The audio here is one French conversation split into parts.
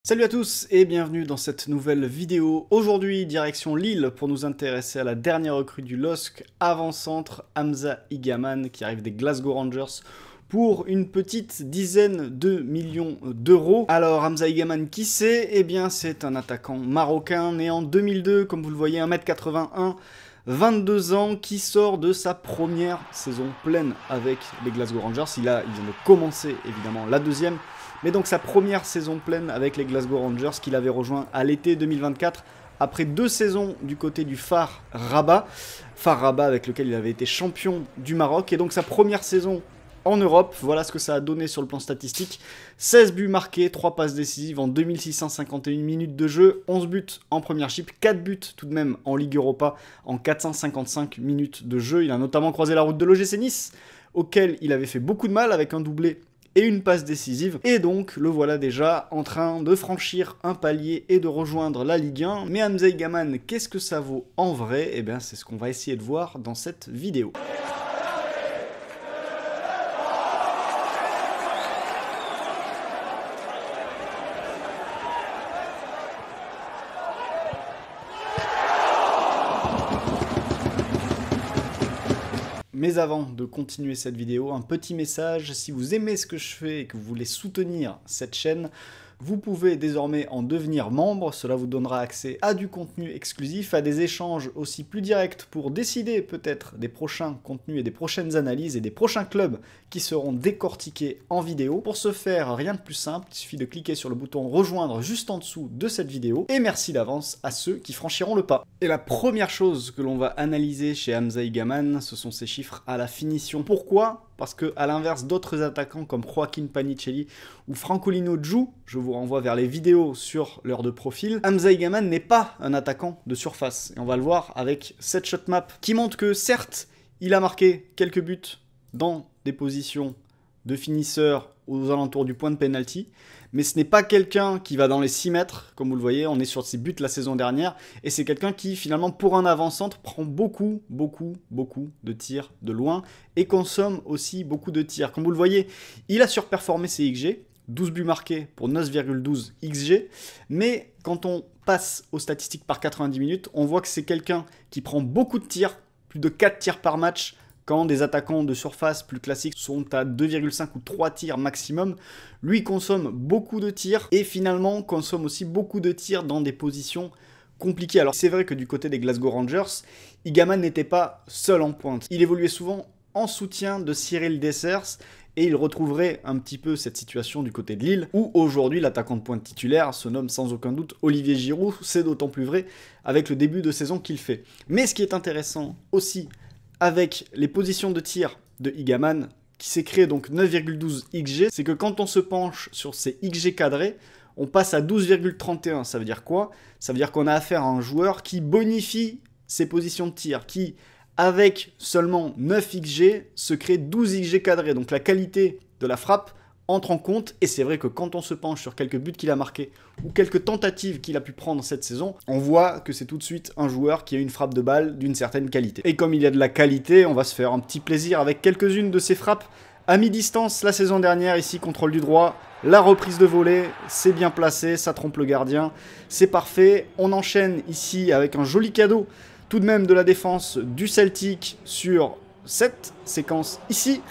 Salut à tous et bienvenue dans cette nouvelle vidéo. Aujourd'hui, direction Lille pour nous intéresser à la dernière recrue du LOSC, avant-centre Hamza Igaman qui arrive des Glasgow Rangers pour une petite dizaine de millions d'euros. Alors Hamza Igaman, qui c'est? Eh bien c'est un attaquant marocain né en 2002, comme vous le voyez, 1m81, 22 ans, qui sort de sa première saison pleine avec les Glasgow Rangers. Il vient de commencer évidemment la deuxième, mais donc sa première saison pleine avec les Glasgow Rangers qu'il avait rejoint à l'été 2024 après 2 saisons du côté du FAR Rabat. FAR Rabat avec lequel il avait été champion du Maroc, et donc sa première saison en Europe. Voilà ce que ça a donné sur le plan statistique. 16 buts marqués, 3 passes décisives en 2651 minutes de jeu, 11 buts en première chip, 4 buts tout de même en Ligue Europa en 455 minutes de jeu. Il a notamment croisé la route de l'OGC Nice, auquel il avait fait beaucoup de mal avec un doublé et une passe décisive, et donc le voilà déjà en train de franchir un palier et de rejoindre la Ligue 1. Mais Hamza Igaman, qu'est-ce que ça vaut en vrai? Eh bien c'est ce qu'on va essayer de voir dans cette vidéo. Mais avant de continuer cette vidéo, un petit message: si vous aimez ce que je fais et que vous voulez soutenir cette chaîne, vous pouvez désormais en devenir membre. Cela vous donnera accès à du contenu exclusif, à des échanges aussi plus directs pour décider peut-être des prochains contenus et des prochaines analyses et des prochains clubs qui seront décortiqués en vidéo. Pour ce faire, rien de plus simple, il suffit de cliquer sur le bouton rejoindre juste en dessous de cette vidéo, et merci d'avance à ceux qui franchiront le pas. Et la première chose que l'on va analyser chez Hamza Igaman, ce sont ses chiffres à la finition. Pourquoi ? Parce que, à l'inverse d'autres attaquants comme Joaquin Panicelli ou Francolino Djou, je vous renvoie vers les vidéos sur l'heure de profil, Hamza Igaman n'est pas un attaquant de surface. Et on va le voir avec cette shotmap qui montre que, certes, il a marqué quelques buts dans des positions de finisseur aux alentours du point de penalty, mais ce n'est pas quelqu'un qui va dans les 6 mètres, comme vous le voyez, on est sur ses buts la saison dernière, et c'est quelqu'un qui, finalement, pour un avant-centre, prend beaucoup de tirs de loin, et consomme aussi beaucoup de tirs. Comme vous le voyez, il a surperformé ses XG, 12 buts marqués pour 9,12 XG, mais quand on passe aux statistiques par 90 minutes, on voit que c'est quelqu'un qui prend beaucoup de tirs, plus de 4 tirs par match, quand des attaquants de surface plus classiques sont à 2,5 ou 3 tirs maximum. Lui consomme beaucoup de tirs et finalement consomme aussi beaucoup de tirs dans des positions compliquées. Alors c'est vrai que du côté des Glasgow Rangers, Igaman n'était pas seul en pointe. Il évoluait souvent en soutien de Cyril Dessers, et il retrouverait un petit peu cette situation du côté de Lille, où aujourd'hui l'attaquant de pointe titulaire se nomme sans aucun doute Olivier Giroud. C'est d'autant plus vrai avec le début de saison qu'il fait. Mais ce qui est intéressant aussi avec les positions de tir de Igaman, qui s'est créé donc 9,12 XG, c'est que quand on se penche sur ces XG cadrés, on passe à 12,31. Ça veut dire quoi? Ça veut dire qu'on a affaire à un joueur qui bonifie ses positions de tir, qui, avec seulement 9 XG, se crée 12 XG cadrés. Donc la qualité de la frappe entre en compte, et c'est vrai que quand on se penche sur quelques buts qu'il a marqués ou quelques tentatives qu'il a pu prendre cette saison, on voit que c'est tout de suite un joueur qui a une frappe de balle d'une certaine qualité. Et comme il y a de la qualité, on va se faire un petit plaisir avec quelques-unes de ses frappes à mi-distance la saison dernière. Ici, contrôle du droit, la reprise de volée, c'est bien placé, ça trompe le gardien, c'est parfait. On enchaîne ici avec un joli cadeau tout de même de la défense du Celtic sur cette séquence ici,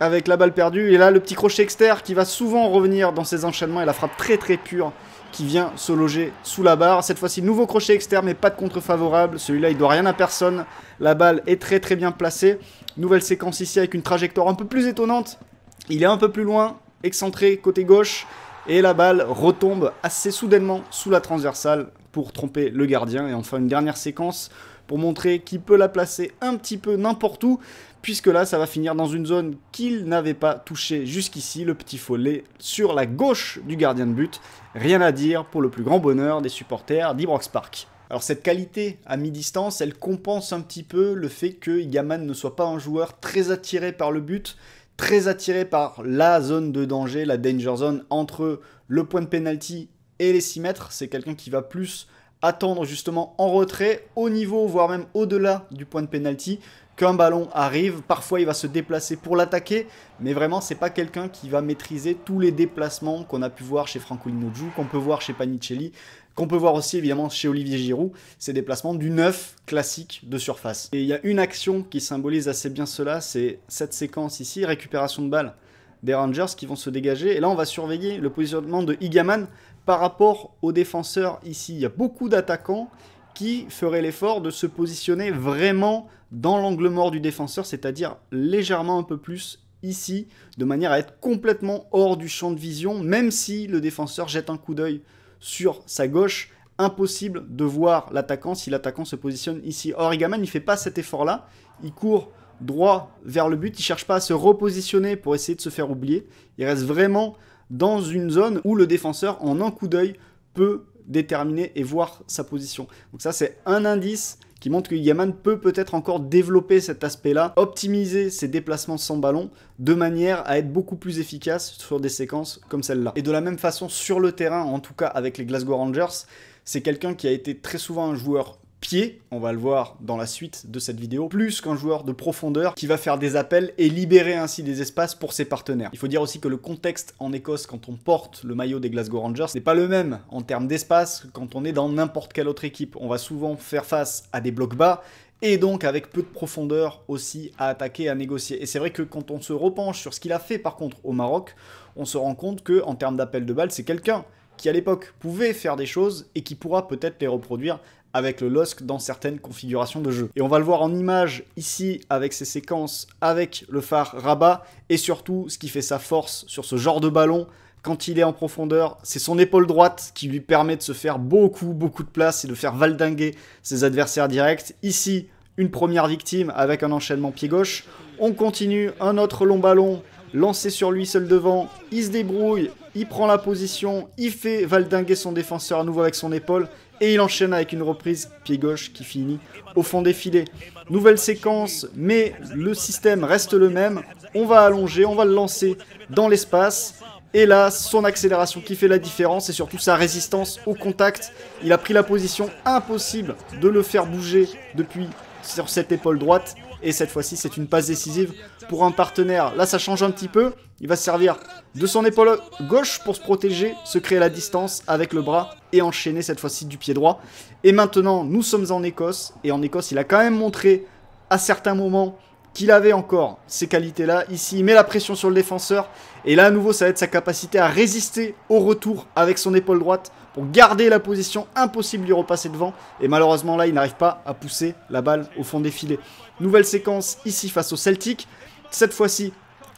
avec la balle perdue, et là le petit crochet externe qui va souvent revenir dans ses enchaînements, et la frappe très pure qui vient se loger sous la barre. Cette fois-ci, nouveau crochet externe, mais pas de contre favorable, celui-là il doit rien à personne, la balle est très bien placée. Nouvelle séquence ici avec une trajectoire un peu plus étonnante, il est un peu plus loin, excentré côté gauche, et la balle retombe assez soudainement sous la transversale pour tromper le gardien. Et enfin une dernière séquence pour montrer qu'il peut la placer un petit peu n'importe où, puisque là, ça va finir dans une zone qu'il n'avait pas touchée jusqu'ici, le petit follet sur la gauche du gardien de but. Rien à dire pour le plus grand bonheur des supporters d'Ibrox Park. Alors cette qualité à mi-distance, elle compense un petit peu le fait que Igaman ne soit pas un joueur très attiré par le but, très attiré par la zone de danger, la danger zone, entre le point de penalty et les 6 mètres. C'est quelqu'un qui va plus attendre justement en retrait, au niveau, voire même au-delà du point de penalty, qu'un ballon arrive. Parfois, il va se déplacer pour l'attaquer, mais vraiment, c'est pas quelqu'un qui va maîtriser tous les déplacements qu'on a pu voir chez Francolino Giù, qu'on peut voir chez Panicelli, qu'on peut voir aussi évidemment chez Olivier Giroud, ces déplacements du 9 classique de surface. Et il y a une action qui symbolise assez bien cela, c'est cette séquence ici, récupération de balle des Rangers qui vont se dégager. Et là, on va surveiller le positionnement de Igaman par rapport aux défenseurs ici. Il y a beaucoup d'attaquants qui feraient l'effort de se positionner vraiment dans l'angle mort du défenseur, c'est-à-dire légèrement un peu plus ici, de manière à être complètement hors du champ de vision, même si le défenseur jette un coup d'œil sur sa gauche, impossible de voir l'attaquant si l'attaquant se positionne ici. Or, Igaman, il ne fait pas cet effort-là, il court droit vers le but, il ne cherche pas à se repositionner pour essayer de se faire oublier, il reste vraiment dans une zone où le défenseur, en un coup d'œil, peut déterminer et voir sa position. Donc ça, c'est un indice qui montre que Igaman peut peut-être encore développer cet aspect-là, optimiser ses déplacements sans ballon, de manière à être beaucoup plus efficace sur des séquences comme celle-là. Et de la même façon, sur le terrain, en tout cas avec les Glasgow Rangers, c'est quelqu'un qui a été très souvent un joueur pied, on va le voir dans la suite de cette vidéo, plus qu'un joueur de profondeur qui va faire des appels et libérer ainsi des espaces pour ses partenaires. Il faut dire aussi que le contexte en Écosse quand on porte le maillot des Glasgow Rangers n'est pas le même en termes d'espace quand on est dans n'importe quelle autre équipe. On va souvent faire face à des blocs bas et donc avec peu de profondeur aussi à attaquer, à négocier. Et c'est vrai que quand on se repenche sur ce qu'il a fait par contre au Maroc, on se rend compte que en termes d'appel de balle, c'est quelqu'un qui à l'époque pouvait faire des choses et qui pourra peut-être les reproduire avec le LOSC dans certaines configurations de jeu. Et on va le voir en image ici avec ces séquences, avec le phare Rabat, et surtout ce qui fait sa force sur ce genre de ballon quand il est en profondeur, c'est son épaule droite qui lui permet de se faire beaucoup de place et de faire valdinguer ses adversaires directs. Ici, une première victime avec un enchaînement pied gauche. On continue, un autre long ballon lancé sur lui seul devant, il se débrouille, il prend la position, il fait valdinguer son défenseur à nouveau avec son épaule, et il enchaîne avec une reprise pied gauche qui finit au fond des filets. Nouvelle séquence, mais le système reste le même. On va allonger, on va le lancer dans l'espace. Et là, son accélération qui fait la différence et surtout sa résistance au contact. Il a pris la position, impossible de le faire bouger depuis sur cette épaule droite. Et cette fois-ci, c'est une passe décisive pour un partenaire. Là, ça change un petit peu. Il va se servir de son épaule gauche pour se protéger, se créer la distance avec le bras et enchaîner cette fois-ci du pied droit. Et maintenant, nous sommes en Écosse. Et en Écosse, il a quand même montré à certains moments qu'il avait encore ces qualités-là. Ici, il met la pression sur le défenseur. Et là, à nouveau, ça va être sa capacité à résister au retour avec son épaule droite pour garder la position. Impossible de lui repasser devant. Et malheureusement, là, il n'arrive pas à pousser la balle au fond des filets. Nouvelle séquence ici face au Celtic. Cette fois-ci,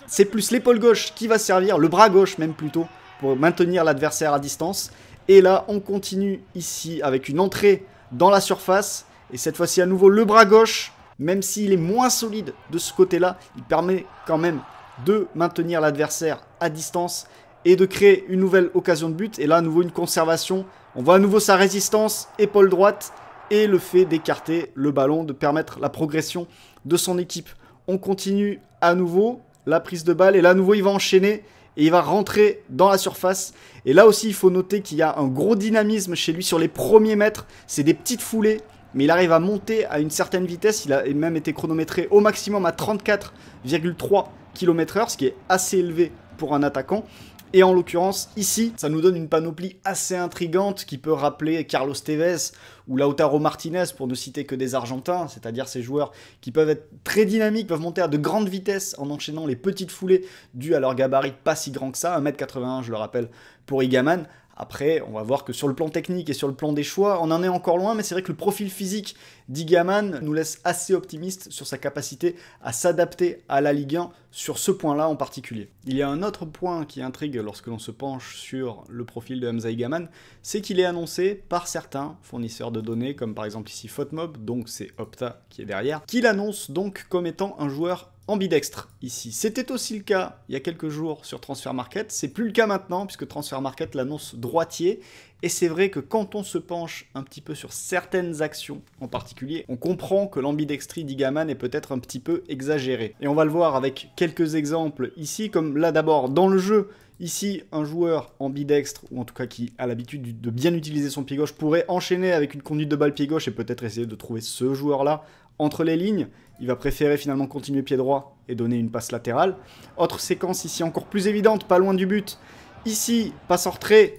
c'est plus l'épaule gauche qui va servir, le bras gauche même plutôt, pour maintenir l'adversaire à distance. Et là, on continue ici avec une entrée dans la surface. Et cette fois-ci, à nouveau, le bras gauche, même s'il est moins solide de ce côté-là, il permet quand même de maintenir l'adversaire à distance et de créer une nouvelle occasion de but. Et là, à nouveau, une conservation. On voit à nouveau sa résistance, épaule droite, et le fait d'écarter le ballon, de permettre la progression de son équipe. On continue à nouveau la prise de balle, et là, à nouveau, il va enchaîner, et il va rentrer dans la surface. Et là aussi, il faut noter qu'il y a un gros dynamisme chez lui sur les premiers mètres. C'est des petites foulées, mais il arrive à monter à une certaine vitesse. Il a même été chronométré au maximum à 34,3 km/h, ce qui est assez élevé pour un attaquant. Et en l'occurrence, ici, ça nous donne une panoplie assez intrigante qui peut rappeler Carlos Tevez ou Lautaro Martinez, pour ne citer que des Argentins, c'est-à-dire ces joueurs qui peuvent être très dynamiques, peuvent monter à de grandes vitesses en enchaînant les petites foulées dues à leur gabarit pas si grand que ça, 1m81 je le rappelle pour Igaman. Après, on va voir que sur le plan technique et sur le plan des choix, on en est encore loin, mais c'est vrai que le profil physique d'Igaman nous laisse assez optimiste sur sa capacité à s'adapter à la Ligue 1 sur ce point-là en particulier. Il y a un autre point qui intrigue lorsque l'on se penche sur le profil de Hamza Igaman, c'est qu'il est annoncé par certains fournisseurs de données, comme par exemple ici Fotmob, donc c'est Opta qui est derrière, qu'il annonce donc comme étant un joueur ambidextre ici. C'était aussi le cas il y a quelques jours sur Transfermarkt, c'est plus le cas maintenant puisque Transfermarkt l'annonce droitier, et c'est vrai que quand on se penche un petit peu sur certaines actions en particulier, on comprend que l'ambidextrie d'Igaman est peut-être un petit peu exagérée. Et on va le voir avec quelques exemples ici, comme là d'abord dans le jeu. Ici, un joueur ambidextre, ou en tout cas qui a l'habitude de bien utiliser son pied gauche, pourrait enchaîner avec une conduite de balle pied gauche et peut-être essayer de trouver ce joueur-là entre les lignes. Il va préférer finalement continuer pied droit et donner une passe latérale. Autre séquence ici encore plus évidente, pas loin du but. Ici, passe en retrait,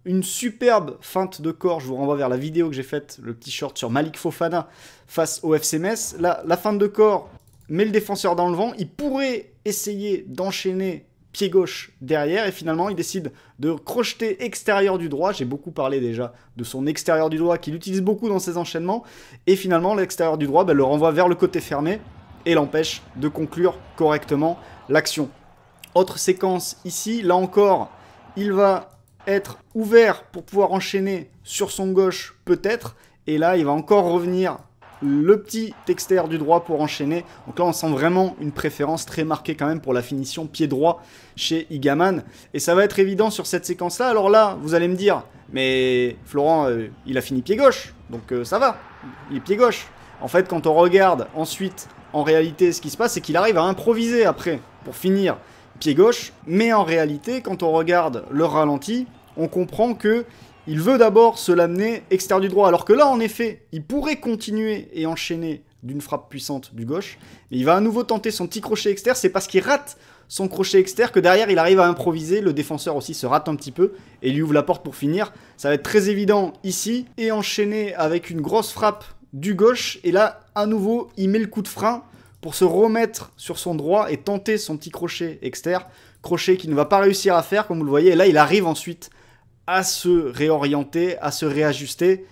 une superbe feinte de corps. Je vous renvoie vers la vidéo que j'ai faite, le petit short sur Malik Fofana face au FC Metz. Là, la feinte de corps met le défenseur dans le vent. Il pourrait essayer d'enchaîner pied gauche derrière et finalement il décide de crocheter extérieur du droit. J'ai beaucoup parlé déjà de son extérieur du droit qu'il utilise beaucoup dans ses enchaînements et finalement l'extérieur du droit le renvoie vers le côté fermé et l'empêche de conclure correctement l'action. Autre séquence ici, là encore il va être ouvert pour pouvoir enchaîner sur son gauche peut-être et là il va encore revenir le petit extérieur du droit pour enchaîner. Donc là, on sent vraiment une préférence très marquée quand même pour la finition pied droit chez Igaman. Et ça va être évident sur cette séquence-là. Alors là, vous allez me dire, mais Florent, il a fini pied gauche, donc ça va, il est pied gauche. En fait, quand on regarde ensuite, en réalité, ce qui se passe, c'est qu'il arrive à improviser après pour finir pied gauche. Mais en réalité, quand on regarde le ralenti, on comprend que il veut d'abord se l'amener extérieur du droit, alors que là, en effet, il pourrait continuer et enchaîner d'une frappe puissante du gauche, mais il va à nouveau tenter son petit crochet externe, c'est parce qu'il rate son crochet externe que derrière, il arrive à improviser, le défenseur aussi se rate un petit peu, et lui ouvre la porte pour finir. Ça va être très évident ici, et enchaîner avec une grosse frappe du gauche, et là, à nouveau, il met le coup de frein pour se remettre sur son droit et tenter son petit crochet externe, crochet qu'il ne va pas réussir à faire, comme vous le voyez, et là, il arrive ensuite à se réorienter, à se réajuster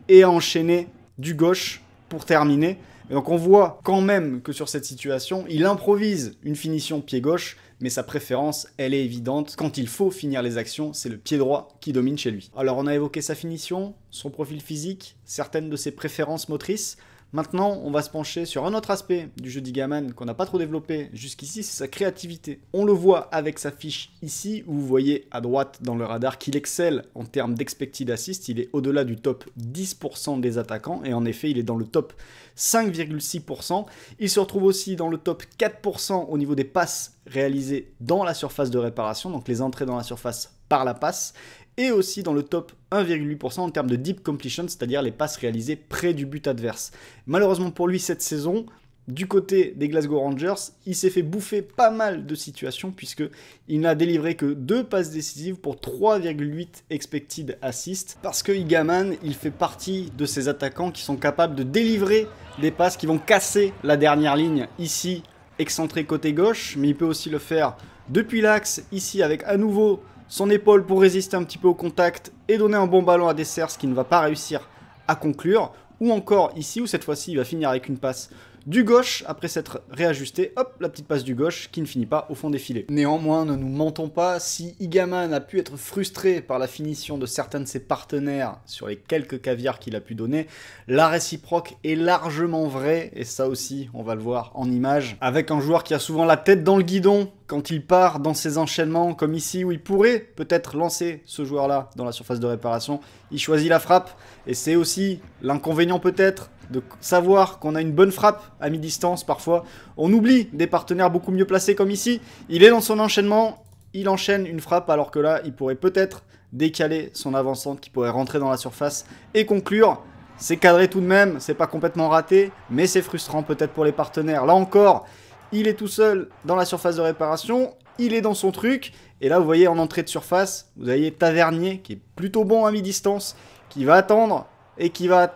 et à enchaîner du gauche pour terminer. Et donc on voit quand même que sur cette situation, il improvise une finition pied gauche, mais sa préférence, elle est évidente. Quand il faut finir les actions, c'est le pied droit qui domine chez lui. Alors on a évoqué sa finition, son profil physique, certaines de ses préférences motrices. Maintenant, on va se pencher sur un autre aspect du jeu d'Igaman qu'on n'a pas trop développé jusqu'ici, c'est sa créativité. On le voit avec sa fiche ici, où vous voyez à droite dans le radar qu'il excelle en termes d'expected assist. Il est au-delà du top 10% des attaquants, et en effet, il est dans le top 5,6%. Il se retrouve aussi dans le top 4% au niveau des passes réalisées dans la surface de réparation, donc les entrées dans la surface par la passe, et aussi dans le top 1,8% en termes de deep completion, c'est-à-dire les passes réalisées près du but adverse. Malheureusement pour lui cette saison, du côté des Glasgow Rangers, il s'est fait bouffer pas mal de situations puisqu'il n'a délivré que 2 passes décisives pour 3,8 expected assists. Parce que Igaman, il fait partie de ces attaquants qui sont capables de délivrer des passes qui vont casser la dernière ligne ici, excentré côté gauche, mais il peut aussi le faire depuis l'axe, ici avec à nouveau son épaule pour résister un petit peu au contact et donner un bon ballon à Dessers qui ne va pas réussir à conclure. Ou encore ici où cette fois-ci il va finir avec une passe du gauche après s'être réajusté. Hop, la petite passe du gauche qui ne finit pas au fond des filets. Néanmoins, ne nous mentons pas, si Igaman a pu être frustré par la finition de certains de ses partenaires sur les quelques caviars qu'il a pu donner, la réciproque est largement vraie, et ça aussi on va le voir en image, avec un joueur qui a souvent la tête dans le guidon quand il part dans ses enchaînements, comme ici où il pourrait peut-être lancer ce joueur-là dans la surface de réparation. Il choisit la frappe, et c'est aussi l'inconvénient peut-être de savoir qu'on a une bonne frappe à mi-distance parfois. On oublie des partenaires beaucoup mieux placés comme ici. Il est dans son enchaînement, il enchaîne une frappe alors que là, il pourrait peut-être décaler son avant-centre qui pourrait rentrer dans la surface et conclure. C'est cadré tout de même, c'est pas complètement raté, mais c'est frustrant peut-être pour les partenaires. Là encore, il est tout seul dans la surface de réparation, il est dans son truc, et là vous voyez en entrée de surface, vous voyez Tavernier qui est plutôt bon à mi-distance, qui va attendre et qui va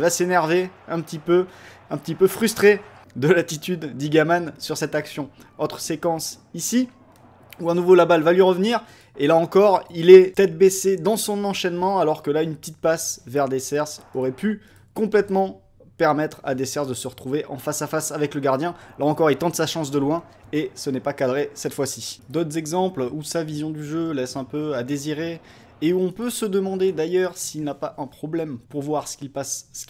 s'énerver un petit peu frustré de l'attitude d'Igaman sur cette action. Autre séquence ici, où à nouveau la balle va lui revenir, et là encore, il est tête baissée dans son enchaînement, alors que là, une petite passe vers Dessers aurait pu complètement permettre à Dessers de se retrouver en face à face avec le gardien. Là encore, il tente sa chance de loin, et ce n'est pas cadré cette fois-ci. D'autres exemples où sa vision du jeu laisse un peu à désirer, et où on peut se demander d'ailleurs s'il n'a pas un problème pour voir ce qui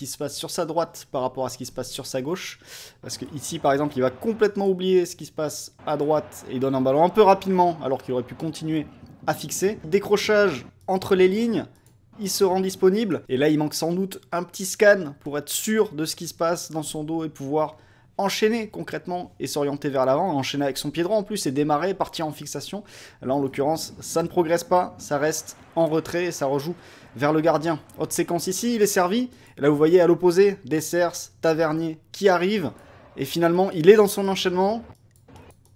se passe sur sa droite par rapport à ce qui se passe sur sa gauche. Parce que ici, par exemple, il va complètement oublier ce qui se passe à droite et il donne un ballon un peu rapidement alors qu'il aurait pu continuer à fixer. Décrochage entre les lignes, il se rend disponible. Et là, il manque sans doute un petit scan pour être sûr de ce qui se passe dans son dos et pouvoir enchaîner concrètement et s'orienter vers l'avant, enchaîner avec son pied droit en plus et démarrer, partir en fixation. Là en l'occurrence, ça ne progresse pas, ça reste en retrait et ça rejoue vers le gardien. Autre séquence ici, il est servi. Et là vous voyez à l'opposé, Dessers, Tavernier qui arrive. Et finalement, il est dans son enchaînement.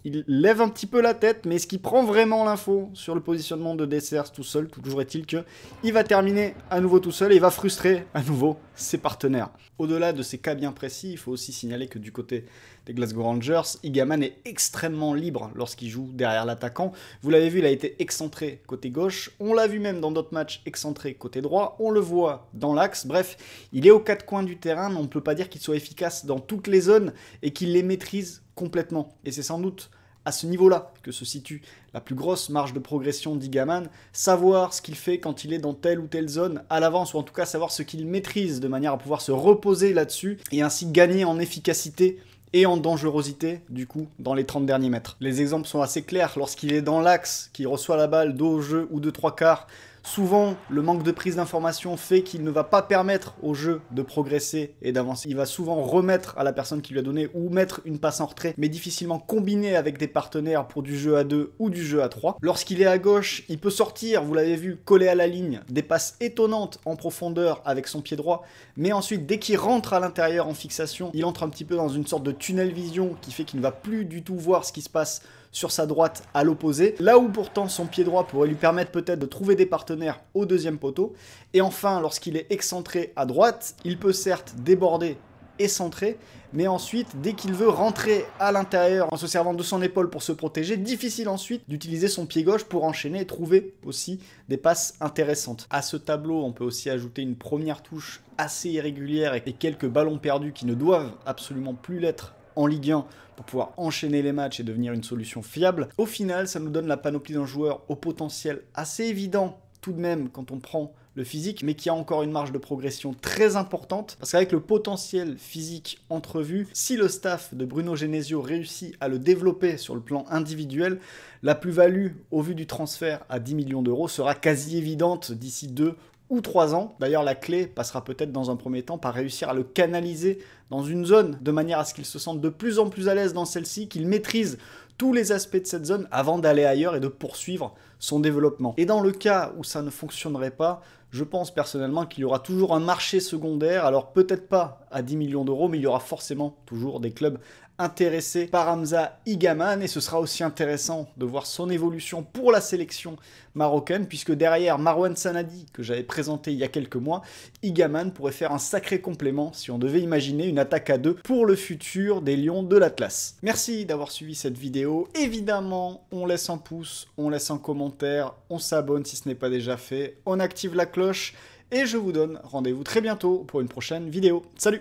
Il lève un petit peu la tête, mais est-ce qu'il prend vraiment l'info sur le positionnement de Dessers tout seul? Toujours est-il qu'il va terminer à nouveau tout seul et il va frustrer à nouveau ses partenaires. Au-delà de ces cas bien précis, il faut aussi signaler que du côté des Glasgow Rangers, Igaman est extrêmement libre lorsqu'il joue derrière l'attaquant. Vous l'avez vu, il a été excentré côté gauche. On l'a vu même dans d'autres matchs excentré côté droit. On le voit dans l'axe. Bref, il est aux quatre coins du terrain, mais on ne peut pas dire qu'il soit efficace dans toutes les zones et qu'il les maîtrise complètement. Et c'est sans doute à ce niveau-là que se situe la plus grosse marge de progression d'Igaman, savoir ce qu'il fait quand il est dans telle ou telle zone à l'avance, ou en tout cas savoir ce qu'il maîtrise de manière à pouvoir se reposer là-dessus et ainsi gagner en efficacité et en dangerosité, du coup, dans les 30 derniers mètres. Les exemples sont assez clairs. Lorsqu'il est dans l'axe, qu'il reçoit la balle dos au jeu ou de 3/4, souvent, le manque de prise d'information fait qu'il ne va pas permettre au jeu de progresser et d'avancer. Il va souvent remettre à la personne qui lui a donné ou mettre une passe en retrait, mais difficilement combiner avec des partenaires pour du jeu à 2 ou du jeu à 3. Lorsqu'il est à gauche, il peut sortir, vous l'avez vu, coller à la ligne, des passes étonnantes en profondeur avec son pied droit, mais ensuite, dès qu'il rentre à l'intérieur en fixation, il entre un petit peu dans une sorte de tunnel vision qui fait qu'il ne va plus du tout voir ce qui se passe sur sa droite à l'opposé, là où pourtant son pied droit pourrait lui permettre peut-être de trouver des partenaires au deuxième poteau. Et enfin, lorsqu'il est excentré à droite, il peut certes déborder et centrer, mais ensuite, dès qu'il veut rentrer à l'intérieur en se servant de son épaule pour se protéger, difficile ensuite d'utiliser son pied gauche pour enchaîner et trouver aussi des passes intéressantes. À ce tableau, on peut aussi ajouter une première touche assez irrégulière et quelques ballons perdus qui ne doivent absolument plus l'être en Ligue 1 pour pouvoir enchaîner les matchs et devenir une solution fiable. Au final, ça nous donne la panoplie d'un joueur au potentiel assez évident tout de même quand on prend le physique, mais qui a encore une marge de progression très importante, parce qu'avec le potentiel physique entrevu, si le staff de Bruno Genesio réussit à le développer sur le plan individuel, la plus-value au vu du transfert à 10 millions d'euros sera quasi évidente d'ici 2 ou 3 ans. D'ailleurs, la clé passera peut-être dans un premier temps par réussir à le canaliser dans une zone, de manière à ce qu'il se sente de plus en plus à l'aise dans celle-ci, qu'il maîtrise tous les aspects de cette zone avant d'aller ailleurs et de poursuivre son développement. Et dans le cas où ça ne fonctionnerait pas, je pense personnellement qu'il y aura toujours un marché secondaire, alors peut-être pas à 10 millions d'euros, mais il y aura forcément toujours des clubs intéressés par Hamza Igaman, et ce sera aussi intéressant de voir son évolution pour la sélection marocaine, puisque derrière Marouane Sanadi, que j'avais présenté il y a quelques mois, Igaman pourrait faire un sacré complément si on devait imaginer une attaque à 2 pour le futur des Lions de l'Atlas. Merci d'avoir suivi cette vidéo. Évidemment, on laisse un pouce, on laisse un commentaire, on s'abonne si ce n'est pas déjà fait, on active la cloche, et je vous donne rendez-vous très bientôt pour une prochaine vidéo. Salut!